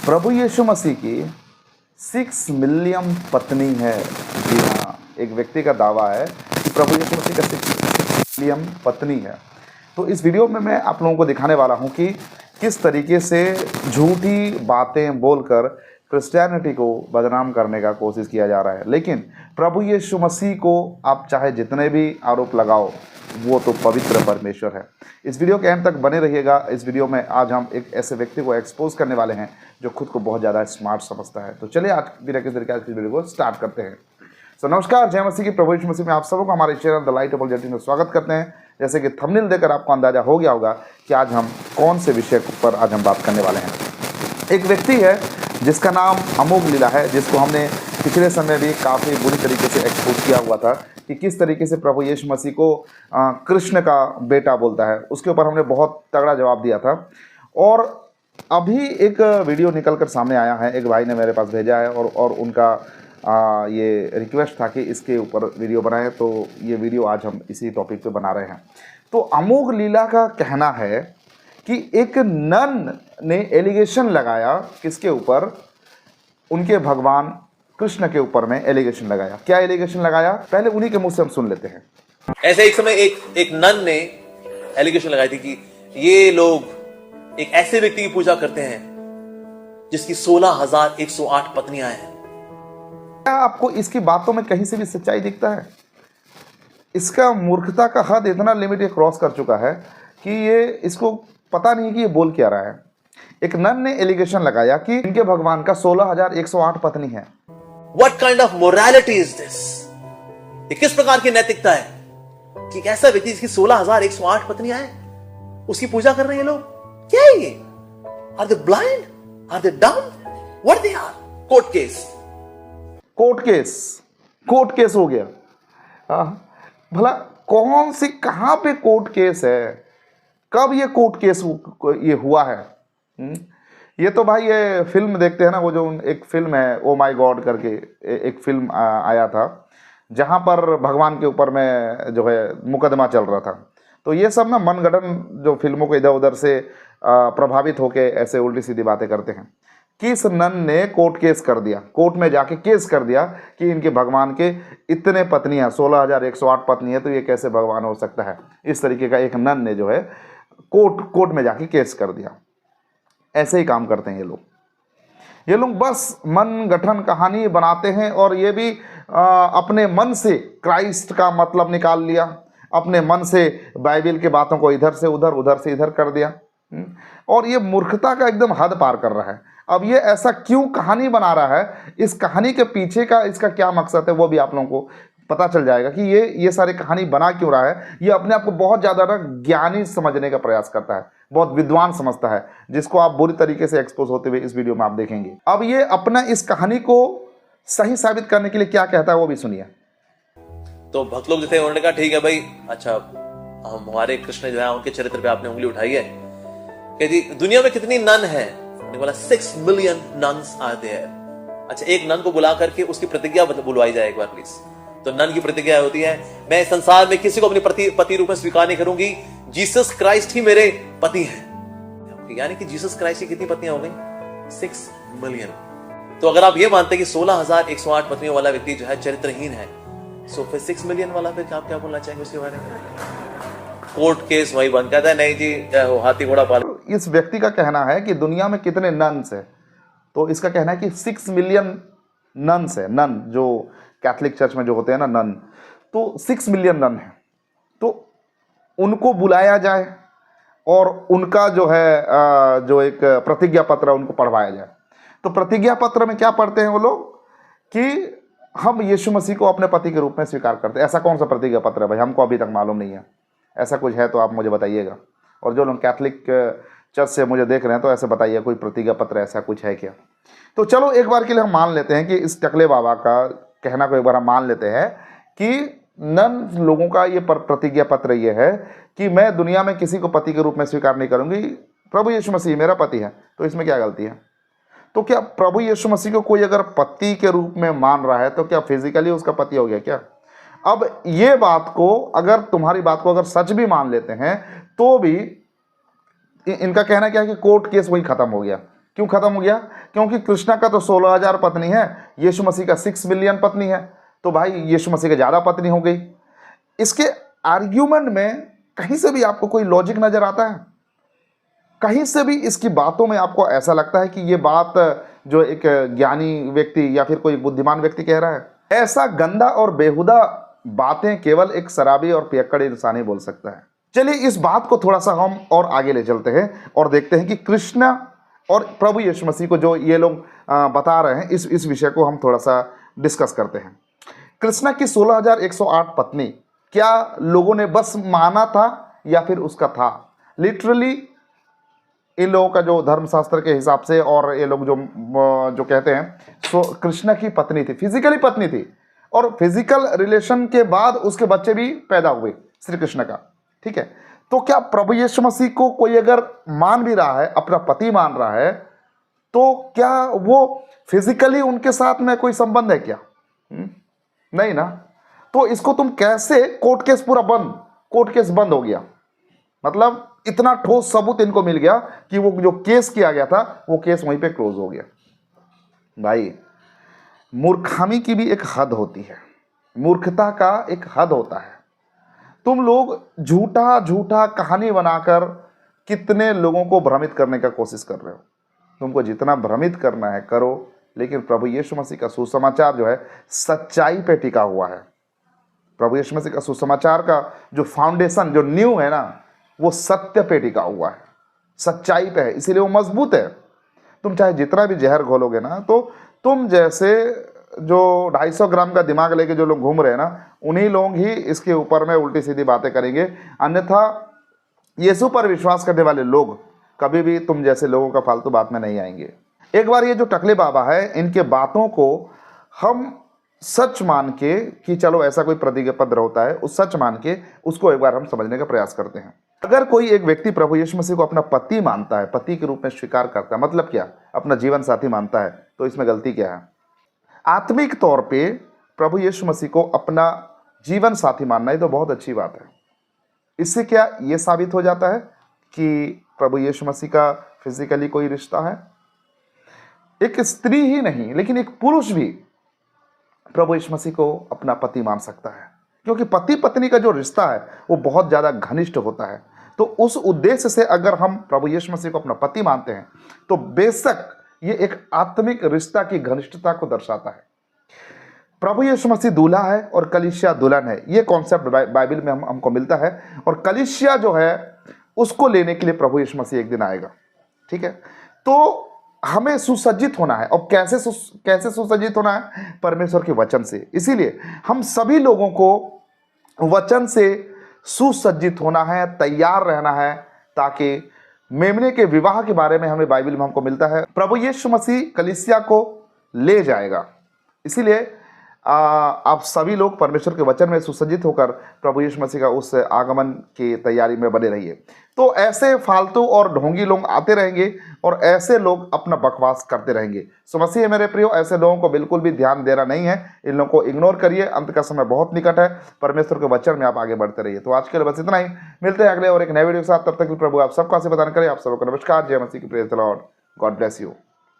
प्रभु यीशु मसीह की 6 मिलियन पत्नी है। जी हाँ, एक व्यक्ति का दावा है कि प्रभु यीशु मसीह का 6 मिलियन पत्नी है। तो इस वीडियो में मैं आप लोगों को दिखाने वाला हूँ कि किस तरीके से झूठी बातें बोलकर क्रिश्चियनिटी को बदनाम करने का कोशिश किया जा रहा है। लेकिन प्रभु यीशु मसीह को आप चाहे जितने भी आरोप लगाओ, वो तो पवित्र परमेश्वर है। इस वीडियो के एंड तक बने रहिएगा। इस वीडियो में आज हम एक ऐसे व्यक्ति को एक्सपोज करने वाले हैं जो खुद को बहुत ज़्यादा स्मार्ट समझता है। तो चलिए आज बिना किसी तरीके की वीडियो को स्टार्ट करते हैं। नमस्कार, जय मसीह की। प्रभु यीशु मसीह में आप सबको हमारे channel the light of journey में स्वागत करते हैं। जैसे कि थंबनेल देखकर आपको अंदाजा हो गया होगा कि आज हम कौन से विषय पर आज हम बात करने वाले हैं। एक व्यक्ति है जिसका नाम अमोघ लीला है, जिसको हमने पिछले समय भी काफ़ी बुरी तरीके से एक्सपोज किया हुआ था कि किस तरीके से प्रभु यीशु मसीह को कृष्ण का बेटा बोलता है। उसके ऊपर हमने बहुत तगड़ा जवाब दिया था। और अभी एक वीडियो निकल कर सामने आया है, एक भाई ने मेरे पास भेजा है और उनका ये रिक्वेस्ट था कि इसके ऊपर वीडियो बनाएं। तो ये वीडियो आज हम इसी टॉपिक पे बना रहे हैं। तो अमोघ लीला का कहना है कि एक नन ने एलिगेशन लगाया, किसके ऊपर? उनके भगवान कृष्ण के ऊपर में एलिगेशन लगाया। क्या एलिगेशन लगाया, पहले उन्हीं के मुंह से हम सुन लेते हैं। ऐसे एक समय एक नन ने एलिगेशन लगाई थी कि ये लोग एक ऐसे व्यक्ति की पूजा करते हैं जिसकी 16,108 पत्नियां हैं। क्या आपको इसकी बातों में कहीं से भी सच्चाई दिखता है? इसका मूर्खता का हद इतना लिमिट ये क्रॉस कर चुका है कि ये इसको पता नहीं कि ये बोल क्या रहा है। एक नन ने एलिगेशन लगाया कि इनके भगवान का 16,108 पत्नी है। What kind of morality is this? ये किस प्रकार की नैतिकता है कि एक ऐसा व्यक्ति जिसकी 16,108 पत्नियां हैं उसकी पूजा कर रहे हैं लोग? क्या है ये? Are they blind? Are they dumb? What they are? Court case. Court case हो गया। भला कौन सी कहां पे कोर्ट केस है? कब ये कोर्ट केस ये हुआ है? ये तो भाई ये फिल्म देखते हैं ना, वो जो एक फिल्म है ओ माय गॉड करके एक फिल्म आया था जहां पर भगवान के ऊपर में जो है मुकदमा चल रहा था। तो ये सब ना मनगढ़ंत जो फिल्मों को इधर उधर से प्रभावित होके ऐसे उल्टी सीधी बातें करते हैं। किस नन ने कोर्ट केस कर दिया, कोर्ट में जाके केस कर दिया कि इनके भगवान के इतने पत्नियां 16,108 पत्नी है, तो ये कैसे भगवान हो सकता है? इस तरीके का एक नन ने जो है कोर्ट में जाके केस कर दिया। ऐसे ही काम करते हैं ये लोग बस मन गठन कहानी बनाते हैं और ये भी अपने मन से क्राइस्ट का मतलब निकाल लिया, अपने मन से बाइबल के बातों को इधर से उधर, उधर से इधर कर दिया। और ये मूर्खता का एकदम हद पार कर रहा है। अब ये ऐसा क्यों कहानी बना रहा है, इस कहानी के पीछे का इसका क्या मकसद है, वो भी आप लोगों को पता चल जाएगा कि ये सारी कहानी बना क्यों रहा है। ये अपने आप को बहुत ज़्यादा ना ज्ञानी समझने का प्रयास करता है, बहुत विद्वान समझता है, जिसको आप बुरी तरीके से एक्सपोज होते हुए इस वीडियो में आप देखेंगे। अब ये अपना इस कहानी को सही साबित करने के लिए क्या कहता है वो भी सुनिए। तो भक्त लोग जो थे उन्होंने कहा ठीक है भाई, अच्छा हमारे कृष्ण जो है उनके चरित्र पे आपने उंगली उठाई है कि जी दुनिया में कितनी नन है? उन्होंने बोला 6 मिलियन नन्स आर देयर। अच्छा, एक नन को बुला करके उसकी प्रतिज्ञा बुलवाई जाए एक बार प्लीज। तो नन की प्रतिज्ञा होती है, मैं इस संसार में किसी को अपने पति रूप में स्वीकार नहीं करूंगी, जीसस क्राइस्ट ही मेरे पति हैं। यानी कि जीसस क्राइस्ट की कितनी पत्नियां हो गई? 6 मिलियन। तो अगर आप ये मानते हैं कि 16,108 पत्नियों वाला व्यक्ति जो है चरित्रहीन है, सो फिर 6 मिलियन वाला फिर आप क्या बोलना चाहेंगे उसके बारे में? कोर्ट केस वही बंद कहता है, नहीं जी हाथी घोड़ा पाल। इस व्यक्ति का कहना है कि दुनिया में कितने नन्स है, तो इसका कहना है कि 6 मिलियन नन्स है। नन जो कैथोलिक चर्च में जो होते हैं ना नन, तो 6 मिलियन नन है। तो उनको बुलाया जाए और उनका जो है जो एक प्रतिज्ञा पत्र उनको पढ़वाया जाए। तो प्रतिज्ञा पत्र में क्या पढ़ते हैं वो लोग कि हम यीशु मसीह को अपने पति के रूप में स्वीकार करते हैं। ऐसा कौन सा प्रतिज्ञा पत्र है भाई? हमको अभी तक मालूम नहीं है। ऐसा कुछ है तो आप मुझे बताइएगा। और जो लोग कैथोलिक चर्च से मुझे देख रहे हैं तो ऐसे बताइए, कोई प्रतिज्ञा पत्र ऐसा कुछ है क्या? तो चलो एक बार के लिए हम मान लेते हैं कि इस टकले बाबा का कहना को एक बार हम मान लेते हैं कि नन लोगों का ये प्रतिज्ञा पत्र ये है कि मैं दुनिया में किसी को पति के रूप में स्वीकार नहीं करूंगी, प्रभु यीशु मसीह मेरा पति है। तो इसमें क्या गलती है? तो क्या प्रभु यीशु मसीह को कोई अगर पति के रूप में मान रहा है तो क्या फिजिकली उसका पति हो गया क्या? अब ये बात को अगर तुम्हारी बात को अगर सच भी मान लेते हैं तो भी इनका कहना क्या है कि कोर्ट केस वही खत्म हो गया। क्यों खत्म हो गया? क्योंकि कृष्णा का तो 16,000 पत्नी है, यीशु मसीह का 6 मिलियन पत्नी है, तो भाई यीशु मसीह का ज़्यादा पत्नी हो गई। इसके आर्ग्यूमेंट में कहीं से भी आपको कोई लॉजिक नजर आता है? कहीं से भी इसकी बातों में आपको ऐसा लगता है कि ये बात जो एक ज्ञानी व्यक्ति या फिर कोई बुद्धिमान व्यक्ति कह रहा है? ऐसा गंदा और बेहुदा बातें केवल एक शराबी और पियक्कड़ इंसान ही बोल सकता है। चलिए इस बात को थोड़ा सा हम और आगे ले चलते हैं और देखते हैं कि कृष्ण और प्रभु यीशु मसीह को जो ये लोग बता रहे हैं, इस विषय को हम थोड़ा सा डिस्कस करते हैं। कृष्णा की 16,108 पत्नी, क्या लोगों ने बस माना था या फिर उसका था? लिटरली इन लोगों का जो धर्मशास्त्र के हिसाब से और ये लोग जो कहते हैं, सो कृष्णा की पत्नी थी, फिजिकली पत्नी थी, और फिजिकल रिलेशन के बाद उसके बच्चे भी पैदा हुए श्री कृष्ण का। ठीक है, तो क्या प्रभु यीशु मसीह को कोई अगर मान भी रहा है, अपना पति मान रहा है, तो क्या वो फिजिकली उनके साथ में कोई संबंध है क्या? नहीं ना। तो इसको तुम कैसे, कोर्ट केस पूरा बंद, कोर्ट केस बंद हो गया, मतलब इतना ठोस सबूत इनको मिल गया कि वो जो केस किया गया था वो केस वहीं पे क्लोज हो गया। भाई मूर्खामी की भी एक हद होती है, मूर्खता का एक हद होता है। तुम लोग झूठा झूठा कहानी बनाकर कितने लोगों को भ्रमित करने का कोशिश कर रहे हो। तुमको जितना भ्रमित करना है करो, लेकिन प्रभु यीशु मसीह का सुसमाचार जो है सच्चाई पे टिका हुआ है। प्रभु यीशु मसीह का सुसमाचार का जो फाउंडेशन, जो नींव है ना, वो सत्य पे टिका हुआ है, सच्चाई पे है, इसीलिए वो मजबूत है। तुम चाहे जितना भी जहर घोलोगे ना, तो तुम जैसे जो 250 ग्राम का दिमाग लेके जो लोग घूम रहे हैं ना, उन्हीं लोग ही इसके ऊपर में उल्टी सीधी बातें करेंगे। अन्यथा यीशु पर विश्वास करने वाले लोग कभी भी तुम जैसे लोगों का फालतू बात में नहीं आएंगे। एक बार ये जो टकले बाबा है, इनके बातों को हम सच मान के कि चलो ऐसा कोई प्रतिज्ञापत्र होता है, उस सच मान के उसको एक बार हम समझने का प्रयास करते हैं। अगर कोई एक व्यक्ति प्रभु यीशु मसीह को अपना पति मानता है, पति के रूप में स्वीकार करता है, मतलब क्या, अपना जीवन साथी मानता है, तो इसमें गलती क्या है? आत्मिक तौर पे प्रभु यीशु मसीह को अपना जीवन साथी मानना ही तो बहुत अच्छी बात है। इससे क्या ये साबित हो जाता है कि प्रभु यीशु मसीह का फिजिकली कोई रिश्ता है? एक स्त्री ही नहीं, लेकिन एक पुरुष भी प्रभु यीशु मसीह को अपना पति मान सकता है, क्योंकि पति पत्नी का जो रिश्ता है वो बहुत ज़्यादा घनिष्ठ होता है। तो उस उद्देश्य से अगर हम प्रभु यीशु मसीह को अपना पति मानते हैं, तो बेशक ये एक आत्मिक रिश्ता की घनिष्ठता को दर्शाता है। प्रभु यीशु मसीह दूल्हा है और कलीसिया दुल्हन है, ये कॉन्सेप्ट बाइबल में हमको मिलता है। और कलीसिया जो है उसको लेने के लिए प्रभु यीशु मसीह एक दिन आएगा। ठीक है, तो हमें सुसज्जित होना है। और कैसे सुसज्जित होना है? परमेश्वर के वचन से। इसीलिए हम सभी लोगों को वचन से सुसज्जित होना है, तैयार रहना है, ताकि मेमने के विवाह के बारे में हमें बाइबल में हमको मिलता है, प्रभु यीशु मसीह कलीसिया को ले जाएगा। इसीलिए आप सभी लोग परमेश्वर के वचन में सुसज्जित होकर प्रभु यीशु मसीह का उस आगमन की तैयारी में बने रहिए। तो ऐसे फालतू और ढोंगी लोग आते रहेंगे और ऐसे लोग अपना बकवास करते रहेंगे। सो मसीह मेरे प्रियो, ऐसे लोगों को बिल्कुल भी ध्यान देना नहीं है, इन लोगों को इग्नोर करिए। अंत का समय बहुत निकट है, परमेश्वर के वचन में आप आगे बढ़ते रहिए। तो आज के लिए बस इतना ही, मिलते हैं अगले और एक नए वीडियो के साथ। तब तक प्रभु आप सबका आशीर्वाद करें। आप सबको नमस्कार, जय मसीह की, praise the Lord, God bless you.